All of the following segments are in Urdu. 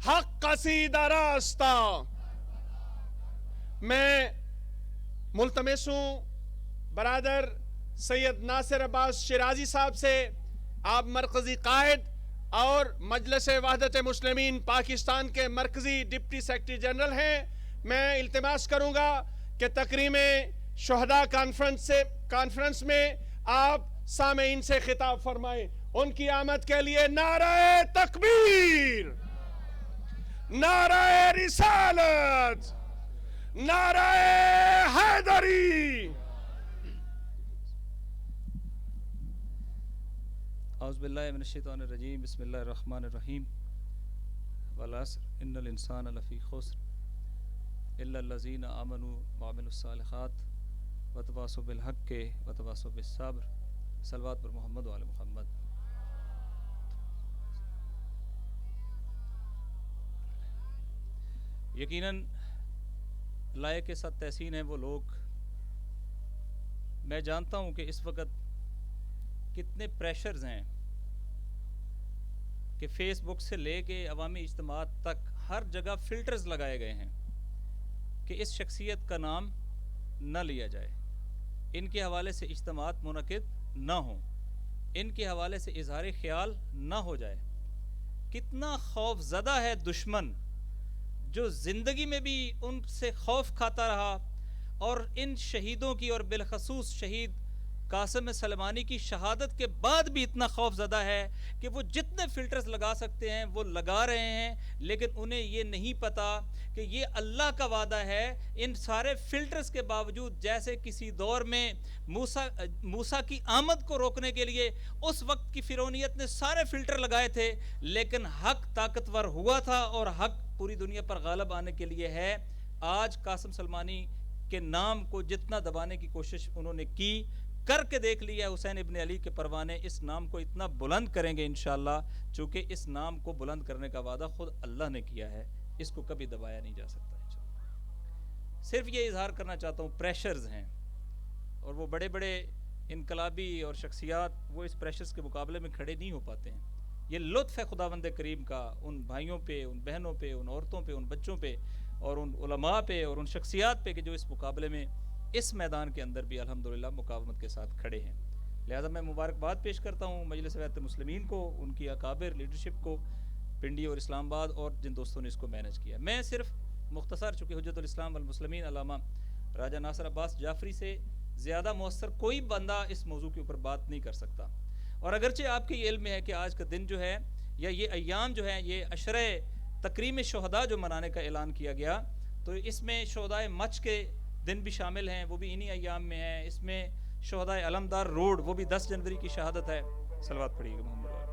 حق قصیدہ راستہ. میں ملتمس ہوں برادر سید ناصر عباس شیرازی صاحب سے، آپ مرکزی قائد اور مجلس وحدت مسلمین پاکستان کے مرکزی ڈپٹی سیکرٹری جنرل ہیں، میں التماس کروں گا کہ تکریم شہداء کانفرنس میں آپ سامعین سے خطاب فرمائیں. ان کی آمد کے لیے نعرہ تکبیر، نعرہ رسالت، نعرہ حیدری. اعوذ باللہ من الشیطان الرجیم، بسم اللہ الرحمن الرحیم. والعصر ان الانسان لفی خسر الا الذین آمنوا وعملوا الصالحات وتواصوا بالحق وتواصوا بالصبر. صلوات پر محمد و آل محمد. یقیناً لائق ساتھ تحسین ہیں وہ لوگ. میں جانتا ہوں کہ اس وقت کتنے پریشرز ہیں کہ فیس بک سے لے کے عوامی اجتماعات تک ہر جگہ فلٹرز لگائے گئے ہیں کہ اس شخصیت کا نام نہ لیا جائے، ان کے حوالے سے اجتماعات منعقد نہ ہوں، ان کے حوالے سے اظہار خیال نہ ہو جائے. کتنا خوف زدہ ہے دشمن جو زندگی میں بھی ان سے خوف کھاتا رہا، اور ان شہیدوں کی اور بالخصوص شہید قاسم سلیمانی کی شہادت کے بعد بھی اتنا خوف زدہ ہے کہ وہ جتنے فلٹرز لگا سکتے ہیں وہ لگا رہے ہیں، لیکن انہیں یہ نہیں پتا کہ یہ اللہ کا وعدہ ہے. ان سارے فلٹرز کے باوجود جیسے کسی دور میں موسیٰ کی آمد کو روکنے کے لیے اس وقت کی فرعونیت نے سارے فلٹر لگائے تھے، لیکن حق طاقتور ہوا تھا اور حق پوری دنیا پر غالب آنے کے لیے ہے. آج قاسم سلیمانی کے نام کو جتنا دبانے کی کوشش انہوں نے کی، کر کے دیکھ لیا. حسین ابن علی کے پروانے اس نام کو اتنا بلند کریں گے انشاءاللہ، چونکہ اس نام کو بلند کرنے کا وعدہ خود اللہ نے کیا ہے، اس کو کبھی دبایا نہیں جا سکتا انشاءاللہ. صرف یہ اظہار کرنا چاہتا ہوں، پریشرز ہیں اور وہ بڑے بڑے انقلابی اور شخصیات وہ اس پریشرز کے مقابلے میں کھڑے نہیں ہو پاتے ہیں. یہ لطف ہے خداوند کریم کا ان بھائیوں پہ، ان بہنوں پہ، ان عورتوں پہ، ان بچوں پہ اور ان علماء پہ اور ان شخصیات پہ کہ جو اس مقابلے میں اس میدان کے اندر بھی الحمدللہ مقاومت کے ساتھ کھڑے ہیں. لہذا میں مبارکباد پیش کرتا ہوں مجلس وحدت مسلمین کو، ان کی اکابر لیڈرشپ کو پنڈی اور اسلام آباد اور جن دوستوں نے اس کو مینج کیا. میں صرف مختصر، چونکہ حجت الاسلام والمسلمین علامہ راجہ ناصر عباس جعفری سے زیادہ مؤثر کوئی بندہ اس موضوع کے اوپر بات نہیں کر سکتا. اور اگرچہ آپ کے یہ علم ہے کہ آج کا دن جو ہے یا یہ ایام جو ہے یہ عشرہ تکریم شہداء جو منانے کا اعلان کیا گیا، تو اس میں شہداء مچ کے دن بھی شامل ہیں، وہ بھی انہی ایام میں ہیں. اس میں شہداء علمدار روڈ وہ بھی 10 جنوری کی شہادت ہے. صلوات پڑھیے گا محمد علیہ.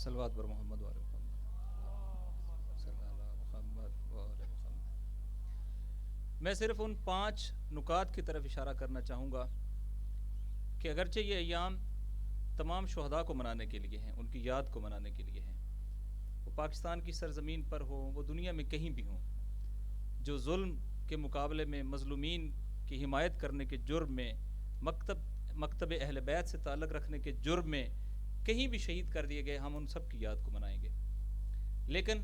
صلوات پر محمد وآل محمد صلی اللہ محمد وآل محمد۔ میں صرف ان 5 نکات کی طرف اشارہ کرنا چاہوں گا کہ اگرچہ یہ ایام تمام شہداء کو منانے کے لیے ہیں، ان کی یاد کو منانے کے لیے ہیں، وہ پاکستان کی سرزمین پر ہو، وہ دنیا میں کہیں بھی ہوں، جو ظلم کے مقابلے میں مظلومین کی حمایت کرنے کے جرم میں، مکتب اہل بیت سے تعلق رکھنے کے جرم میں کہیں بھی شہید کر دیے گئے، ہم ان سب کی یاد کو منائیں گے۔ لیکن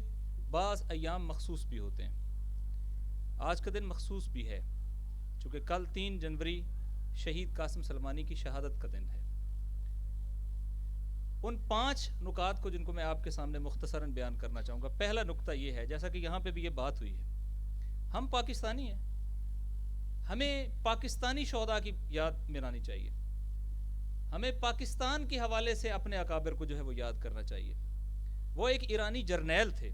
بعض ایام مخصوص بھی ہوتے ہیں۔ آج کا دن مخصوص بھی ہے چونکہ کل 3 جنوری شہید قاسم سلمانی کی شہادت کا دن ہے۔ ان 5 نکات کو جن کو میں آپ کے سامنے مختصراً بیان کرنا چاہوں گا۔ پہلا نکتہ یہ ہے، جیسا کہ یہاں پہ بھی یہ بات ہوئی ہے، ہم پاکستانی ہیں، ہمیں پاکستانی شہداء کی یاد منانی چاہیے، ہمیں پاکستان کے حوالے سے اپنے اکابر کو جو ہے وہ یاد کرنا چاہیے۔ وہ ایک ایرانی جرنیل تھے،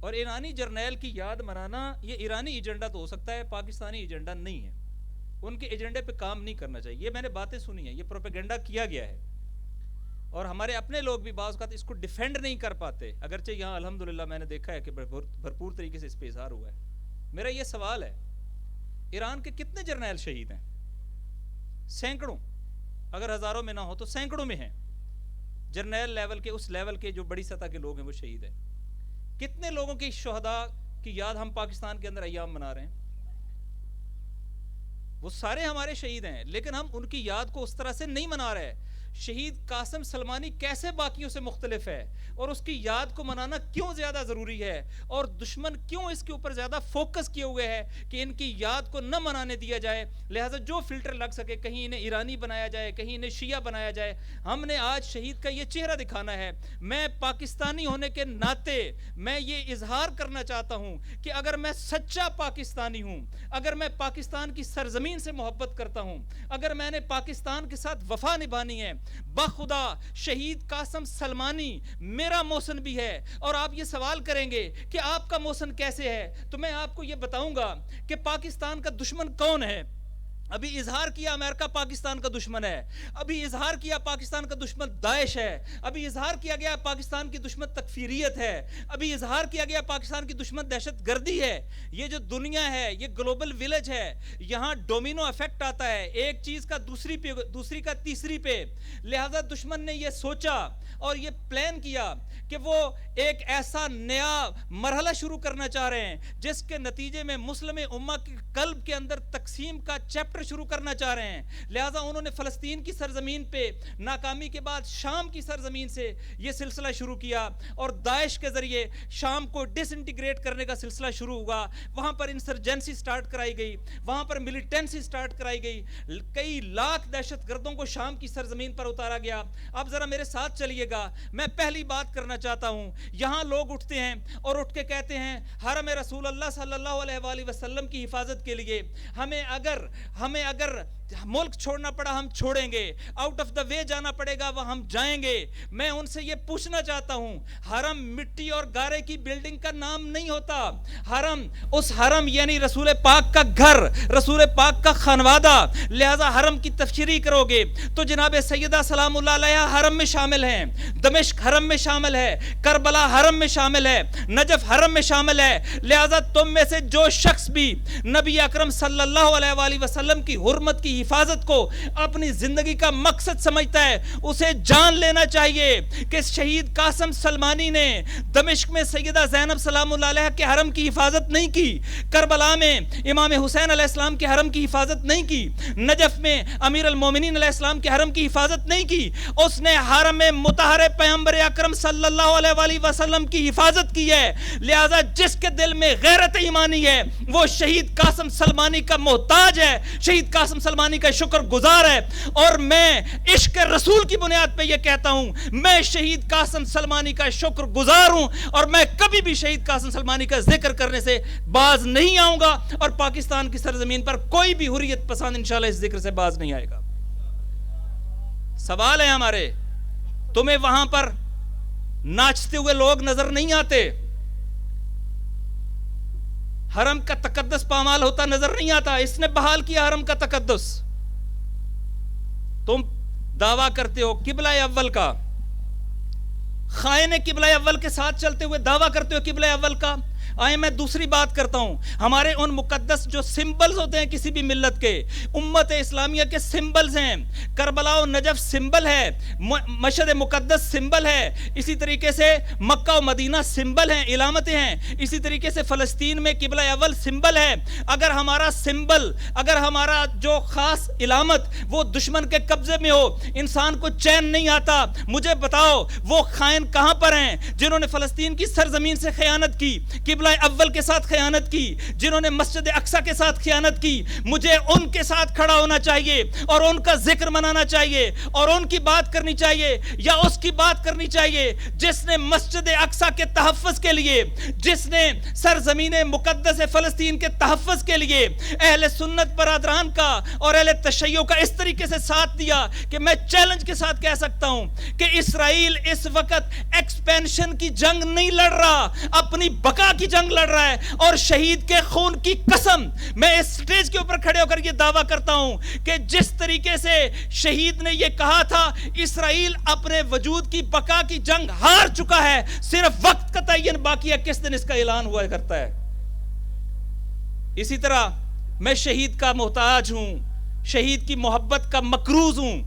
اور ایرانی جرنیل کی یاد منانا یہ ایرانی ایجنڈا تو ہو سکتا ہے، پاکستانی ایجنڈا نہیں ہے، ان کے ایجنڈے پہ کام نہیں کرنا چاہیے۔ یہ میں نے باتیں سنی ہیں، یہ پروپیگنڈا کیا گیا ہے، اور ہمارے اپنے لوگ بھی بعض اوقات اس کو ڈیفینڈ نہیں کر پاتے، اگرچہ یہاں الحمدللہ میں نے دیکھا ہے کہ بھرپور طریقے سے اس پہ اظہار ہوا ہے۔ میرا یہ سوال ہے، ایران کے کتنے جرنیل شہید ہیں؟ سینکڑوں، اگر ہزاروں میں نہ ہو تو سینکڑوں میں ہیں، جرنیل لیول کے، اس لیول کے جو بڑی سطح کے لوگ ہیں وہ شہید ہیں۔ کتنے لوگوں کی شہداء کی یاد ہم پاکستان کے اندر ایام منا رہے ہیں؟ وہ سارے ہمارے شہید ہیں، لیکن ہم ان کی یاد کو اس طرح سے نہیں منا رہے۔ شہید قاسم سلمانی کیسے باقیوں سے مختلف ہے، اور اس کی یاد کو منانا کیوں زیادہ ضروری ہے، اور دشمن کیوں اس کے اوپر زیادہ فوکس کیے ہوئے ہے کہ ان کی یاد کو نہ منانے دیا جائے، لہٰذا جو فلٹر لگ سکے، کہیں انہیں ایرانی بنایا جائے، کہیں انہیں شیعہ بنایا جائے۔ ہم نے آج شہید کا یہ چہرہ دکھانا ہے۔ میں پاکستانی ہونے کے ناطے میں یہ اظہار کرنا چاہتا ہوں کہ اگر میں سچا پاکستانی ہوں، اگر میں پاکستان کی سرزمین سے محبت کرتا ہوں، اگر میں نے پاکستان کے ساتھ وفا نبھانی ہے، بخدا شہید قاسم سلمانی میرا محسن بھی ہے۔ اور آپ یہ سوال کریں گے کہ آپ کا محسن کیسے ہے، تو میں آپ کو یہ بتاؤں گا کہ پاکستان کا دشمن کون ہے۔ ابھی اظہار کیا امریکہ پاکستان کا دشمن ہے، ابھی اظہار کیا پاکستان کا دشمن داعش ہے، ابھی اظہار کیا گیا پاکستان کی دشمن تکفیریت ہے، ابھی اظہار کیا گیا پاکستان کی دشمن دہشت گردی ہے۔ یہ جو دنیا ہے، یہ گلوبل ویلیج ہے، یہاں ڈومینو ایفیکٹ آتا ہے، ایک چیز کا دوسری پہ، دوسری کا تیسری پہ۔ لہذا دشمن نے یہ سوچا اور یہ پلان کیا کہ وہ ایک ایسا نیا مرحلہ شروع کرنا چاہ رہے ہیں جس کے نتیجے میں مسلم امہ کے قلب کے اندر تقسیم کا چیپٹر شروع کرنا چاہ رہے ہیں۔ لہٰذا انہوں نے فلسطین کی سرزمین پہ ناکامی کے بعد شام کی سرزمین سے یہ سلسلہ شروع کیا، اور داعش کے ذریعے شام کو ڈس انٹیگریٹ کرنے کا سلسلہ شروع ہوا۔ وہاں پر انسرجنسی سٹارٹ کرائی گئی، وہاں پر ملیٹنسی سٹارٹ کرائی گئی، کئی لاکھ دہشت گردوں کو شام کی سرزمین پر اتارا گیا۔ اب ذرا میرے ساتھ چلیے گا، میں پہلی بات کرنا چاہتا ہوں، یہاں لوگ اٹھتے ہیں اور اٹھ کے کہتے ہیں حرم رسول اللہ صلی اللہ علیہ وآلہ وسلم کی حفاظت کے لیے ہمیں اگر ملک چھوڑنا پڑا ہم چھوڑیں گے، آؤٹ آف دا وے جانا پڑے گا وہ ہم جائیں گے۔ میں ان سے یہ پوچھنا چاہتا ہوں، حرم مٹی اور گارے کی بلڈنگ کا نام نہیں ہوتا، حرم اس حرم یعنی رسول پاک کا گھر، رسول پاک کا خانوادہ۔ لہذا حرم کی تفسیری کرو گے تو جناب سیدہ سلام اللہ علیہ حرم میں شامل ہیں، دمشق حرم میں شامل ہے، کربلا حرم میں شامل ہے، نجف حرم میں شامل ہے۔ لہذا تم میں سے جو شخص بھی نبی اکرم صلی اللہ علیہ وآلہ وسلم کی حرمت کی حفاظت کو اپنی زندگی کا مقصد سمجھتا ہے، اسے جان لینا چاہیے کہ شہید قاسم سلمانی نے دمشق میں سیدہ زینب سلام اللہ علیہ کے حرم کی حفاظت نہیں کی، کربلا میں امام حسین علیہ السلام کے حرم کی حفاظت نہیں کی، نجف میں امیر المومنین علیہ السلام کے حرم کی حفاظت نہیں کی، اس نے حرم مطہر پیغمبر اکرم صلی اللہ علیہ وآلہ وسلم کی حفاظت کی ہے۔ لہذا جس کے دل میں غیرت ایمانی ہے وہ شہید قاسم سلمانی کا محتاج ہے، شہید قاسم سلمانی کا شکر گزار ہے۔ اور میں عشق رسول کی بنیاد پہ یہ کہتا ہوں، میں شہید قاسم سلمانی کا شکر گزار ہوں، اور میں کبھی بھی شہید قاسم سلمانی کا ذکر کرنے سے باز نہیں آؤں گا، اور پاکستان کی سرزمین پر کوئی بھی حریت پسند انشاءاللہ اس ذکر سے باز نہیں آئے گا۔ سوال ہے ہمارے، تمہیں وہاں پر ناچتے ہوئے لوگ نظر نہیں آتے، حرم کا تقدس پامال ہوتا نظر نہیں آتا، اس نے بحال کیا حرم کا تقدس۔ تم دعویٰ کرتے ہو قبلہ اول کا، خائن قبلہ اول کے ساتھ چلتے ہوئے دعویٰ کرتے ہوئے قبلہ اول کا. آئے میں دوسری بات کرتا ہوں. ہمارے ان مقدس جو سمبلز ہوتے ہیں کسی بھی ملت کے, امت اسلامیہ کے سمبلز ہیں. کربلا و نجف سمبل ہے, مشہد مقدس سمبل ہے, اسی طریقے سے مکہ و مدینہ سمبل ہیں, علامتیں ہیں. اسی طریقے سے فلسطین میں قبلہ اول سمبل ہے. اگر ہمارا سمبل, اگر ہمارا جو خاص علامت وہ دشمن کے قبضے میں ہو, انسان کو چین نہیں آتا. مجھے بتاؤ وہ خائن کہاں پر ہیں جنہوں نے فلسطین کی سرزمین سے خیانت کی, قبلہ اول کے ساتھ خیانت کی, جنہوں نے مسجد اقصی کے ساتھ خیانت کی. مجھے ان کے ساتھ کھڑا ہونا چاہیے اور ان کا ذکر منانا چاہیے اور ان کی بات کرنی چاہیے, یا اس کی بات کرنی چاہیے جس نے مسجد اقصی کے تحفظ کے لیے, جس نے سرزمین مقدس فلسطین کے تحفظ کے لیے اہل سنت برادران کا اور اہل تشیع کا اس طریقے سے ساتھ دیا کہ میں چیلنج کے ساتھ کہہ سکتا ہوں کہ اسرائیل اس وقت ایکسپینشن کی جنگ نہیں لڑ رہا, اپنی بقا کی جنگ لڑ رہا ہے. اور شہید کے خون کی قسم میں اس سٹیج کے اوپر کھڑے ہو کر یہ دعویٰ کرتا ہوں کہ جس طریقے سے شہید نے یہ کہا تھا اسرائیل اپنے وجود کی بقا کی جنگ ہار چکا ہے, صرف وقت کا تعین باقی ہے کس دن اس کا اعلان ہوا کرتا ہے. اسی طرح میں شہید کا محتاج ہوں, شہید کی محبت کا مقروض ہوں,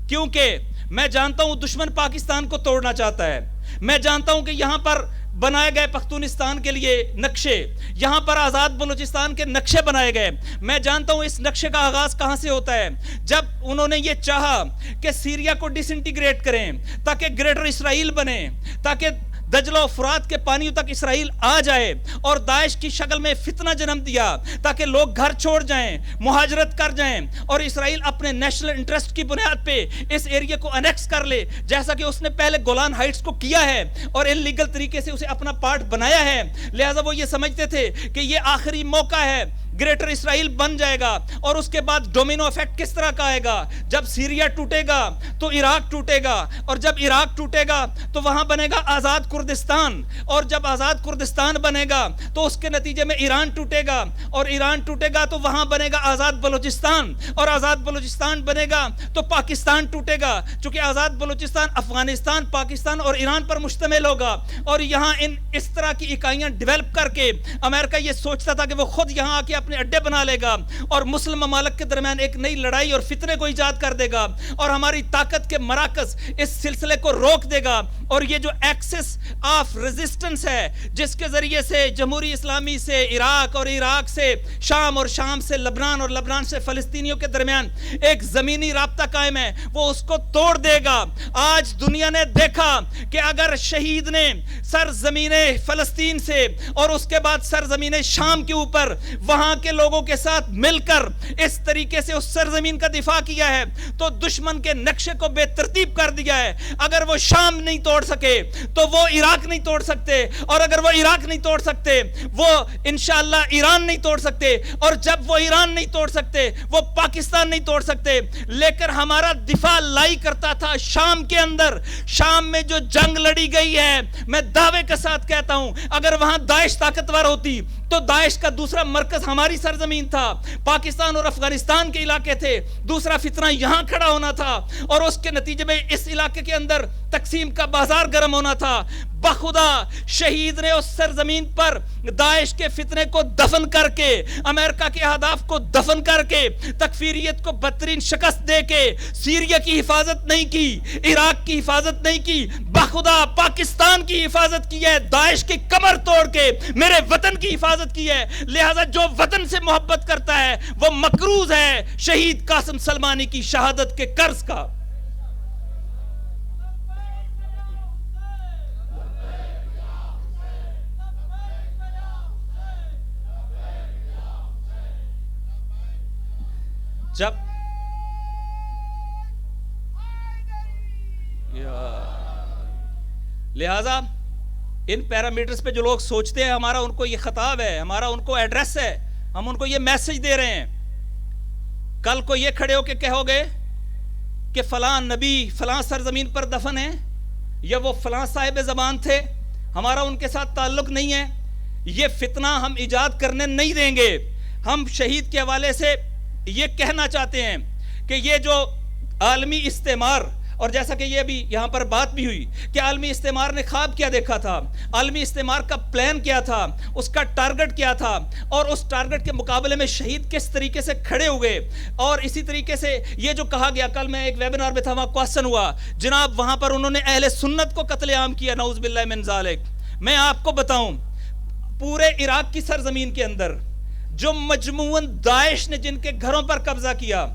کیونکہ میں جانتا ہوں دشمن پاکستان کو توڑنا چاہتا ہے. میں جانتا ہوں کہ یہاں پر بنائے گئے پختونستان کے لیے نقشے, یہاں پر آزاد بلوچستان کے نقشے بنائے گئے. میں جانتا ہوں اس نقشے کا آغاز کہاں سے ہوتا ہے, جب انہوں نے یہ چاہا کہ سیریا کو ڈس انٹیگریٹ کریں تاکہ گریٹر اسرائیل بنے, تاکہ دجلہ و فرات کے پانیوں تک اسرائیل آ جائے, اور داعش کی شکل میں فتنہ جنم دیا تاکہ لوگ گھر چھوڑ جائیں, مہاجرت کر جائیں, اور اسرائیل اپنے نیشنل انٹرسٹ کی بنیاد پہ اس ایریا کو انیکس کر لے, جیسا کہ اس نے پہلے گولان ہائٹس کو کیا ہے اور انلیگل طریقے سے اسے اپنا پارٹ بنایا ہے. لہٰذا وہ یہ سمجھتے تھے کہ یہ آخری موقع ہے, گریٹر اسرائیل بن جائے گا. اور اس کے بعد ڈومینو ایفیکٹ کس طرح کا آئے گا, جب سیریا ٹوٹے گا تو عراق ٹوٹے گا, اور جب عراق ٹوٹے گا تو وہاں بنے گا آزاد کردستان, اور جب آزاد کردستان بنے گا تو اس کے نتیجے میں ایران ٹوٹے گا, اور ایران ٹوٹے گا تو وہاں بنے گا آزاد بلوچستان, اور آزاد بلوچستان بنے گا تو پاکستان ٹوٹے گا, چونکہ آزاد بلوچستان افغانستان, پاکستان اور ایران پر مشتمل ہوگا. اور یہاں اس طرح کی اکائیاں ڈیولپ کر کے امریکہ یہ سوچتا تھا کہ وہ خود یہاں آ کے اپنے اڈے بنا لے گا اور مسلم ممالک کے درمیان ایک نئی لڑائی اور فتنے کو ایجاد کر دے گا, اور ہماری طاقت کے مراکز اس سلسلے کو روک دے گا. اور یہ جو ایکسس آف ریزسٹنس ہے جس کے ذریعے سے جمہوری اسلامی سے عراق اور عراق سے شام اور شام سے لبنان اور لبنان سے فلسطینیوں کے درمیان ایک زمینی رابطہ قائم ہے, وہ اس کو توڑ دے گا. آج دنیا نے دیکھا کہ اگر شہید نے سرزمین فلسطین سے اور اس کے بعد سرزمین شام کے اوپر وہاں کے لوگوں کے ساتھ مل کر اس طریقے سے اس سرزمین کا دفاع کیا ہے تو دشمن کے نقشے کو بے ترتیب کر دیا ہے. اگر وہ شام نہیں توڑ سکے تو وہ عراق نہیں توڑ سکتے, اور اگر وہ عراق نہیں توڑ سکتے وہ انشاءاللہ ایران نہیں توڑ سکتے, اور جب وہ ایران نہیں توڑ سکتے وہ پاکستان نہیں توڑ سکتے. لیکن ہمارا دفاع لائی کرتا تھا شام کے اندر. شام میں جو جنگ لڑی گئی ہے, میں دعوے کے ساتھ کہتا ہوں اگر وہاں داعش طاقتور ہوتی تو داعش کا دوسرا مرکز ہماری سرزمین تھا, پاکستان اور افغانستان کے علاقے تھے, دوسرا فتنہ یہاں کھڑا ہونا تھا, اور اس کے نتیجے میں اس علاقے کے اندر تقسیم کا بازار گرم ہونا تھا. بخدا شہید نے اس سرزمین پر داعش کے فتنے کو دفن کر کے, امریکہ کے اہداف کو دفن کر کے, تکفیریت کو بدترین شکست دے کے سیریا کی حفاظت نہیں کی, عراق کی حفاظت نہیں کی, بخدا پاکستان کی حفاظت کی ہے, داعش کی کمر توڑ کے میرے وطن کی حفاظت کی ہے. لہذا جو وطن سے محبت کرتا ہے وہ مقروض ہے شہید قاسم سلمانی کی شہادت کے قرض کا. جب لہذا ان پیرامیٹرز پہ جو لوگ سوچتے ہیں ہمارا ان کو یہ خطاب ہے, ہمارا ان کو ایڈریس ہے, ہم ان کو یہ میسج دے رہے ہیں. کل کو یہ کھڑے ہو کے کہو گے کہ فلاں نبی فلاں سرزمین پر دفن ہے یا وہ فلاں صاحب زبان تھے, ہمارا ان کے ساتھ تعلق نہیں ہے. یہ فتنہ ہم ایجاد کرنے نہیں دیں گے. ہم شہید کے حوالے سے یہ کہنا چاہتے ہیں کہ یہ جو عالمی استعمار اور جیسا کہ یہ ابھی یہاں پر بات بھی ہوئی کہ عالمی استعمار نے خواب کیا دیکھا تھا، عالمی استعمار کا پلان کیا تھا، اس کا ٹارگٹ کیا تھا، اور اس ٹارگٹ کے مقابلے میں شہید کس طریقے سے کھڑے ہوئے. اور اسی طریقے سے یہ جو کہا گیا، کل میں ایک ویبینار میں تھا، وہاں کوسچن ہوا جناب، وہاں پر انہوں نے اہل سنت کو قتل عام کیا، نعوذ باللہ من ذالک. میں آپ کو بتاؤں پورے عراق کی سرزمین کے اندر جو مجموعاً داعش نے جن کے گھروں پر قبضہ کیا،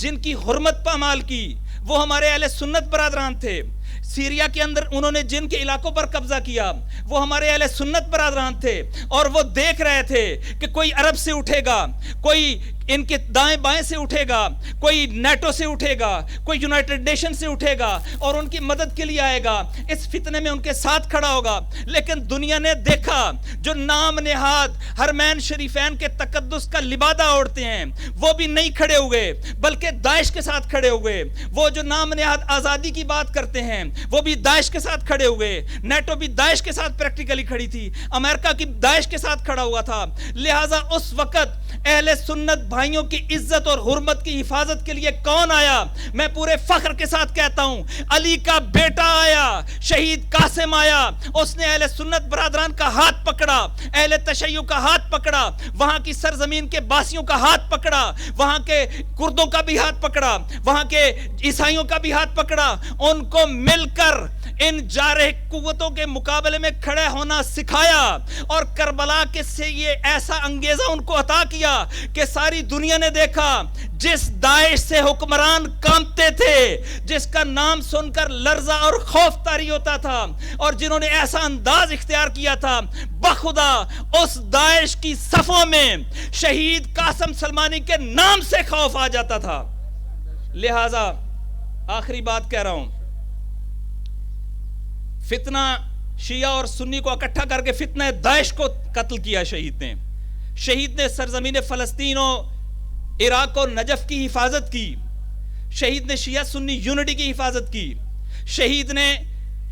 جن کی حرمت پامال کی، وہ ہمارے اہل سنت برادران تھے. سیریا کے اندر انہوں نے جن کے علاقوں پر قبضہ کیا وہ ہمارے اہل سنت برادران تھے، اور وہ دیکھ رہے تھے کہ کوئی عرب سے اٹھے گا، کوئی ان کے دائیں بائیں سے اٹھے گا، کوئی نیٹو سے اٹھے گا، کوئی یونائٹڈ نیشن سے اٹھے گا اور ان کی مدد کے لیے آئے گا، اس فتنے میں ان کے ساتھ کھڑا ہوگا. لیکن دنیا نے دیکھا جو نام نہاد حرمین شریفین کے تقدس کا لبادہ اوڑھتے ہیں وہ بھی نہیں کھڑے ہوئے بلکہ داعش کے ساتھ کھڑے ہوئے. وہ جو نام نہاد آزادی کی بات کرتے ہیں وہ بھی داعش کے ساتھ کھڑے ہوئے. نیٹو بھی داعش کے ساتھ پریکٹیکلی کھڑی تھی، امریکہ کی داعش کے ساتھ کھڑا ہوا تھا. لہٰذا اس وقت اہل سنت بھائیوں کی عزت اور حرمت کی حفاظت کے لیے کون آیا؟ میں پورے فخر کے ساتھ کہتا ہوں علی کا بیٹا آیا، شہید قاسم آیا. اس نے اہل سنت برادران کا ہاتھ پکڑا، اہل تشیع کا ہاتھ پکڑا، وہاں کی سرزمین کے باسیوں کا ہاتھ پکڑا، وہاں کے کردوں کا بھی ہاتھ پکڑا، وہاں کے عیسائیوں کا بھی ہاتھ پکڑا. ان کو مل کر ان جارح قوتوں کے مقابلے میں کھڑے ہونا سکھایا، اور کربلا کے سے یہ ایسا انگیزہ ان کو عطا کیا کہ ساری دنیا نے دیکھا جس داعش سے حکمران کانپتے تھے، جس کا نام سن کر لرزہ اور خوف طاری ہوتا تھا، اور جنہوں نے ایسا انداز اختیار کیا تھا، بخدا اس داعش کی صفوں میں شہید قاسم سلمانی کے نام سے خوف آ جاتا تھا. لہذا آخری بات کہہ رہا ہوں، فتنہ شیعہ اور سنی کو اکٹھا کر کے فتنہ داعش کو قتل کیا. شہید نے سرزمین فلسطین و عراق اور نجف کی حفاظت کی. شہید نے شیعہ سنی یونٹی کی حفاظت کی. شہید نے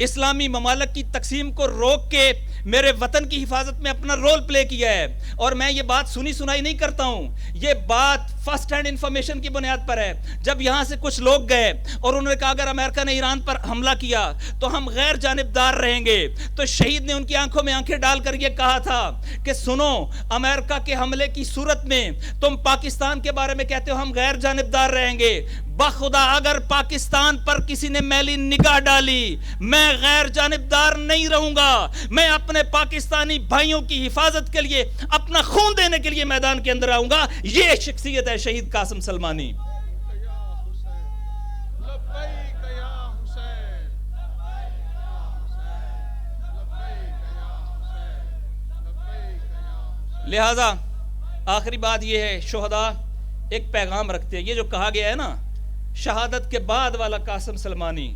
اسلامی ممالک کی تقسیم کو روک کے میرے وطن کی حفاظت میں اپنا رول پلے کیا ہے. اور میں یہ بات سنی سنائی نہیں کرتا ہوں، یہ بات فرسٹ ہینڈ انفارمیشن کی بنیاد پر ہے. جب یہاں سے کچھ لوگ گئے اور انہوں نے کہا اگر امریکہ نے ایران پر حملہ کیا تو ہم غیر جانبدار رہیں گے، تو شہید نے ان کی آنکھوں میں آنکھیں ڈال کر یہ کہا تھا کہ سنو، امریکہ کے حملے کی صورت میں تم پاکستان کے بارے میں کہتے ہو ہم غیر جانبدار رہیں گے، بخدا اگر پاکستان پر کسی نے میلی نگاہ ڈالی میں غیر جانبدار نہیں رہوں گا. میں اپنے پاکستانی بھائیوں کی حفاظت کے لیے اپنا خون دینے کے لیے میدان کے اندر آؤں گا. یہ شخصیت ہے شہید قاسم سلمانی. لہذا آخری بات یہ ہے، شہداء ایک پیغام رکھتے ہیں. یہ جو کہا گیا ہے نا شہادت کے بعد والا قاسم سلمانی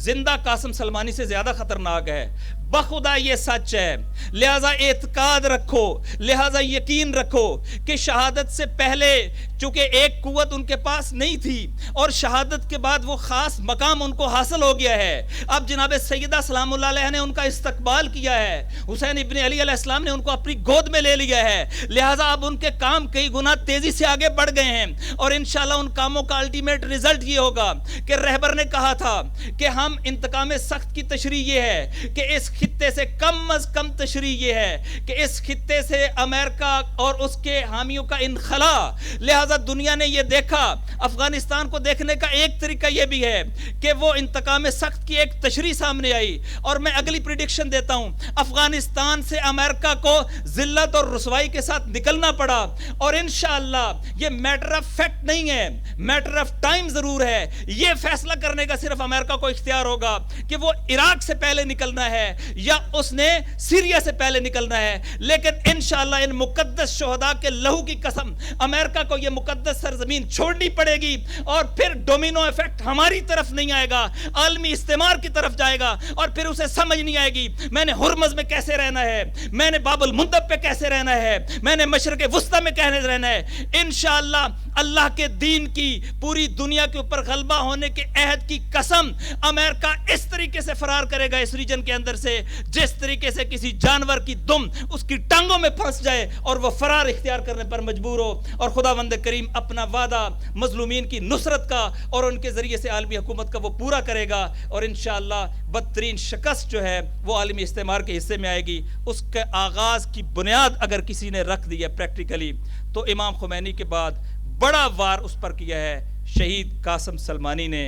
زندہ قاسم سلمانی سے زیادہ خطرناک ہے. بخدا یہ سچ ہے. لہذا اعتقاد رکھو، لہذا یقین رکھو کہ شہادت سے پہلے چونکہ ایک قوت ان کے پاس نہیں تھی اور شہادت کے بعد وہ خاص مقام ان کو حاصل ہو گیا ہے. اب جناب سیدہ سلام اللہ علیہ نے ان کا استقبال کیا ہے، حسین ابن علی علیہ السلام نے ان کو اپنی گود میں لے لیا ہے. لہذا اب ان کے کام کئی گنا تیزی سے آگے بڑھ گئے ہیں، اور انشاءاللہ ان کاموں کا الٹیمیٹ رزلٹ یہ ہوگا کہ رہبر نے کہا تھا کہ ہم انتقام سخت کی تشریح یہ ہے کہ اس خطے سے کم از کم تشریح یہ ہے کہ اس خطے سے امریکہ اور اس کے حامیوں کا انخلا. لہذا دنیا نے یہ دیکھا، افغانستان کو دیکھنے کا ایک طریقہ یہ بھی ہے کہ وہ انتقام سخت کی ایک تشریح سامنے آئی. اور میں اگلی پریڈکشن دیتا ہوں، افغانستان سے امریکہ کو ذلت اور رسوائی کے ساتھ نکلنا پڑا، اور انشاءاللہ یہ میٹر آف فیکٹ نہیں ہے، میٹر آف ٹائم ضرور ہے. یہ فیصلہ کرنے کا صرف امریکہ کو اختیار ہوگا کہ وہ عراق سے پہلے نکلنا ہے یا اس نے سیریا سے پہلے نکلنا ہے. لیکن انشاءاللہ ان مقدس شہداء کے لہو کی قسم امریکہ کو یہ مقدس سرزمین چھوڑنی پڑے گی، اور پھر ڈومینو ایفیکٹ ہماری طرف نہیں آئے گا، عالمی استعمار کی طرف جائے گا، اور پھر اسے سمجھ نہیں آئے گی میں نے ہرمز میں کیسے رہنا ہے، میں نے باب المندب پہ کیسے رہنا ہے، میں نے مشرق وسطی میں کیسے رہنا ہے. انشاءاللہ اللہ کے دین کی پوری دنیا کے اوپر غلبہ ہونے کے عہد کی قسم امریکہ اس طریقے سے فرار کرے گا اس ریجن کے اندر سے جس طریقے سے کسی جانور کی دم اس کی ٹانگوں میں پھنس جائے اور وہ فرار اختیار کرنے پر مجبور ہو. اور خداوند کریم اپنا وعدہ مضبوط مظلومین کی نصرت کا اور ان کے ذریعے سے عالمی حکومت کا وہ پورا کرے گا، اور انشاءاللہ بدترین شکست جو ہے وہ عالمی استعمار کے حصے میں آئے گی۔ اس کے آغاز کی بنیاد اگر کسی نے رکھ دی ہے پریکٹیکلی، تو امام خمینی کے بعد بڑا وار اس پر کیا ہے شہید قاسم سلمانی نے۔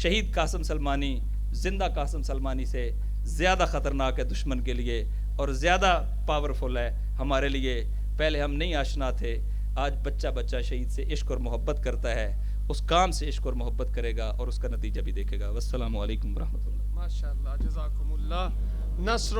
شہید قاسم سلمانی زندہ قاسم سلمانی سے زیادہ خطرناک ہے دشمن کے لیے اور زیادہ پاورفل ہے ہمارے لیے۔ پہلے ہم نہیں آشنا تھے، آج بچہ بچہ شہید سے عشق اور محبت کرتا ہے، اس کام سے عشق اور محبت کرے گا اور اس کا نتیجہ بھی دیکھے گا۔ والسلام علیکم ورحمۃ اللہ۔ ماشاءاللہ، جزاکم اللہ۔ نصر